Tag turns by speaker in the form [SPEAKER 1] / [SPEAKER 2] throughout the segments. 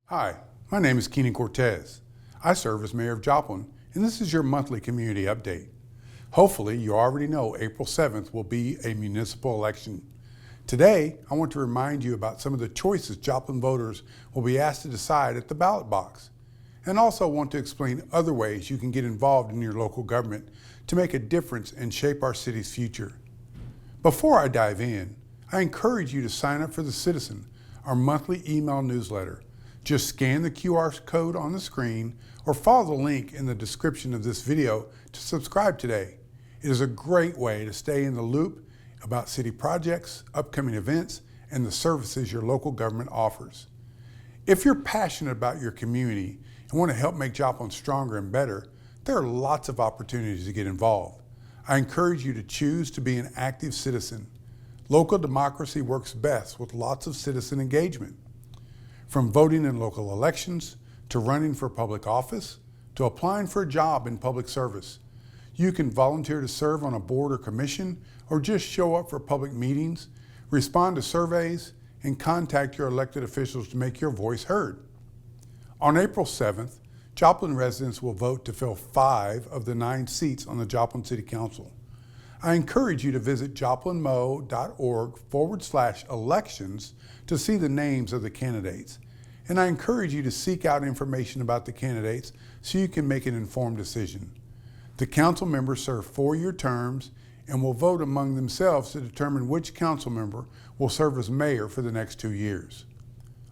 [SPEAKER 1] Hi, my name is Keenan Cortez. I serve as Mayor of Joplin, and this is your monthly community update. Hopefully, you already know April 7th will be a municipal election. Today, I want to remind you about some of the choices Joplin voters will be asked to decide at the ballot box, and also want to explain other ways you can get involved in your local government to make a difference and shape our city's future. Before I dive in, I encourage you to sign up for The Citizen, our monthly email newsletter. Just scan the QR code on the screen or follow the link in the description of this video to subscribe today. It is a great way to stay in the loop about city projects, upcoming events, and the services your local government offers. If you're passionate about your community and want to help make Joplin stronger and better, there are lots of opportunities to get involved. I encourage you to choose to be an active citizen. Local democracy works best with lots of citizen engagement. From voting in local elections, to running for public office, to applying for a job in public service. You can volunteer to serve on a board or commission, or just show up for public meetings, respond to surveys, and contact your elected officials to make your voice heard. On April 7th, Joplin residents will vote to fill 5 of the 9 seats on the Joplin City Council. I encourage you to visit joplinmo.org/elections to see the names of the candidates. And I encourage you to seek out information about the candidates so you can make an informed decision. The council members serve 4-year terms and will vote among themselves to determine which council member will serve as mayor for the next 2 years.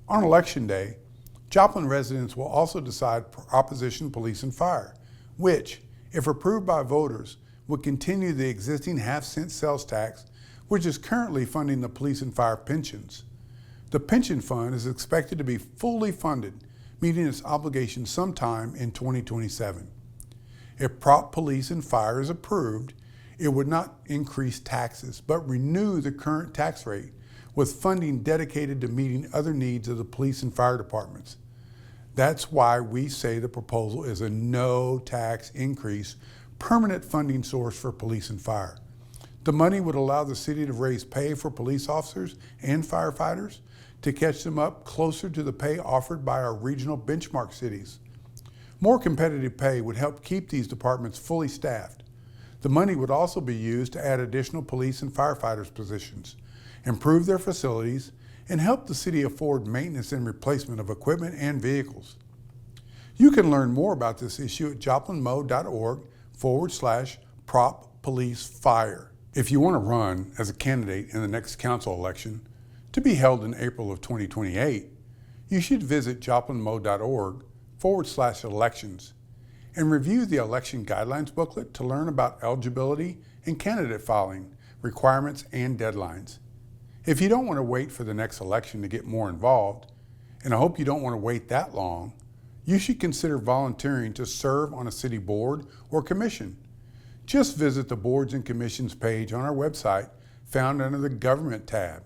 [SPEAKER 1] On Election Day, Joplin residents will also decide Proposition Police and Fire, which, if approved by voters, would continue the existing half-cent sales tax, which is currently funding the police and fire pensions. The pension fund is expected to be fully funded, meeting its obligation sometime in 2027. If Prop Police and Fire is approved, it would not increase taxes, but renew the current tax rate, with funding dedicated to meeting other needs of the police and fire departments. That's why we say the proposal is a no tax increase, permanent funding source for police and fire. The money would allow the city to raise pay for police officers and firefighters to catch them up closer to the pay offered by our regional benchmark cities. More competitive pay would help keep these departments fully staffed. The money would also be used to add additional police and firefighters positions, improve their facilities, and help the city afford maintenance and replacement of equipment and vehicles. You can learn more about this issue at joplinmo.org/Prop Police Fire. If you want to run as a candidate in the next council election, to be held in April of 2028, you should visit joplinmo.org/elections and review the election guidelines booklet to learn about eligibility and candidate filing, requirements, and deadlines. If you don't want to wait for the next election to get more involved, and I hope you don't want to wait that long, you should consider volunteering to serve on a city board or commission. Just visit the Boards and Commissions page on our website, found under the Government tab.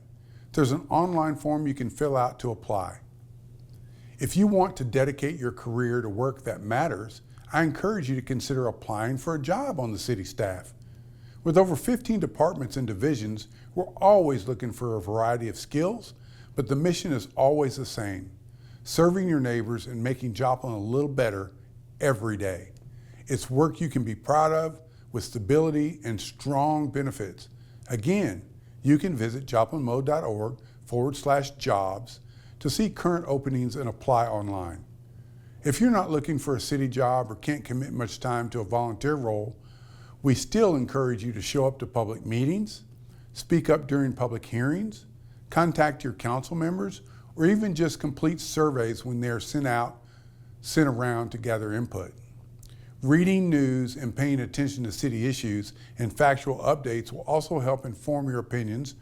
[SPEAKER 1] There's an online form you can fill out to apply. If you want to dedicate your career to work that matters, I encourage you to consider applying for a job on the city staff. With over 15 departments and divisions, we're always looking for a variety of skills, but the mission is always the same: serving your neighbors and making Joplin a little better every day. It's work you can be proud of, with stability and strong benefits. Again, you can visit joplinmo.org/jobs to see current openings and apply online. If you're not looking for a city job or can't commit much time to a volunteer role, we still encourage you to show up to public meetings, speak up during public hearings, contact your council members, or even just complete surveys when they're sent around to gather input. Reading news and paying attention to city issues and factual updates will also help inform your opinions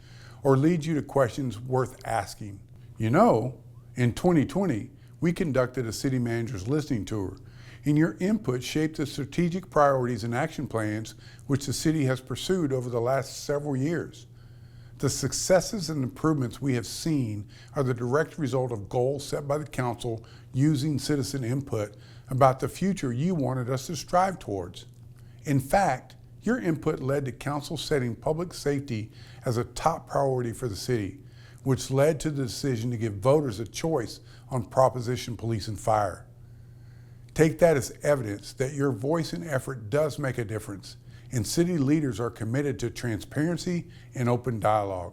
[SPEAKER 1] or lead you to questions worth asking. You know, in 2020, we conducted a city manager's listening tour, and your input shaped the strategic priorities and action plans which the city has pursued over the last several years. The successes and improvements we have seen are the direct result of goals set by the council using citizen input about the future you wanted us to strive towards. In fact, your input led to council setting public safety as a top priority for the city, which led to the decision to give voters a choice on Proposition Police and Fire. Take that as evidence that your voice and effort does make a difference, and city leaders are committed to transparency and open dialogue.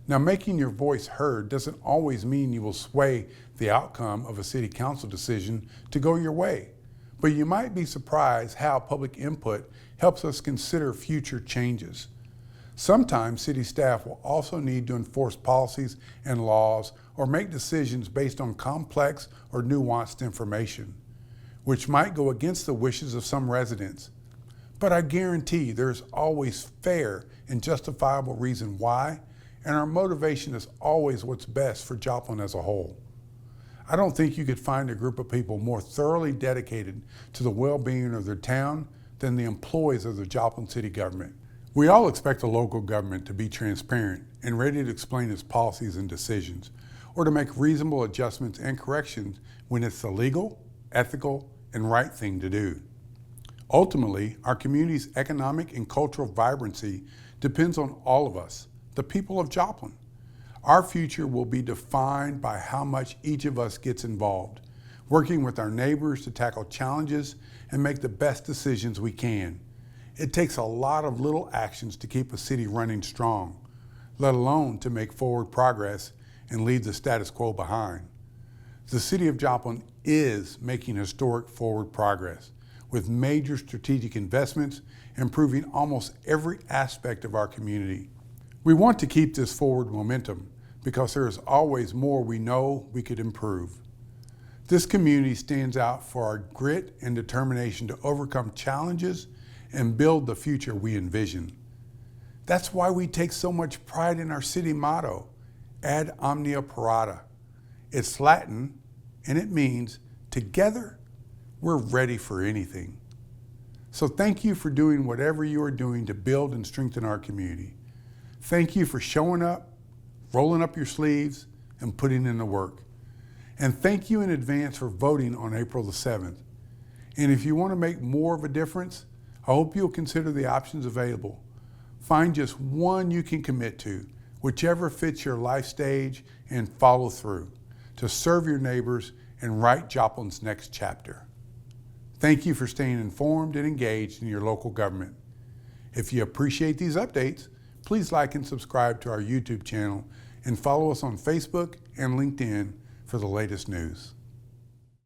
[SPEAKER 1] Now, making your voice heard doesn't always mean you will sway the outcome of a city council decision to go your way, but you might be surprised how public input helps us consider future changes. Sometimes city staff will also need to enforce policies and laws or make decisions based on complex or nuanced information, which might go against the wishes of some residents. But I guarantee there's always fair and justifiable reason why, and our motivation is always what's best for Joplin as a whole. I don't think you could find a group of people more thoroughly dedicated to the well-being of their town than the employees of the Joplin city government. We all expect a local government to be transparent and ready to explain its policies and decisions, or to make reasonable adjustments and corrections when it's the legal, ethical, and right thing to do. Ultimately, our community's economic and cultural vibrancy depends on all of us, the people of Joplin. Our future will be defined by how much each of us gets involved, working with our neighbors to tackle challenges and make the best decisions we can. It takes a lot of little actions to keep a city running strong, let alone to make forward progress and leave the status quo behind. The city of Joplin is making historic forward progress with major strategic investments improving almost every aspect of our community. We want to keep this forward momentum because there is always more we know we could improve. This community stands out for our grit and determination to overcome challenges and build the future we envision. That's why we take so much pride in our city motto, Ad Omnia Parata. It's Latin and it means, together, we're ready for anything. So thank you for doing whatever you are doing to build and strengthen our community. Thank you for showing up, rolling up your sleeves, and putting in the work. And thank you in advance for voting on April the 7th. And if you want to make more of a difference, I hope you'll consider the options available. Find just one you can commit to, whichever fits your life stage, and follow through to serve your neighbors and write Joplin's next chapter. Thank you for staying informed and engaged in your local government. If you appreciate these updates, please like and subscribe to our YouTube channel and follow us on Facebook and LinkedIn for the latest news.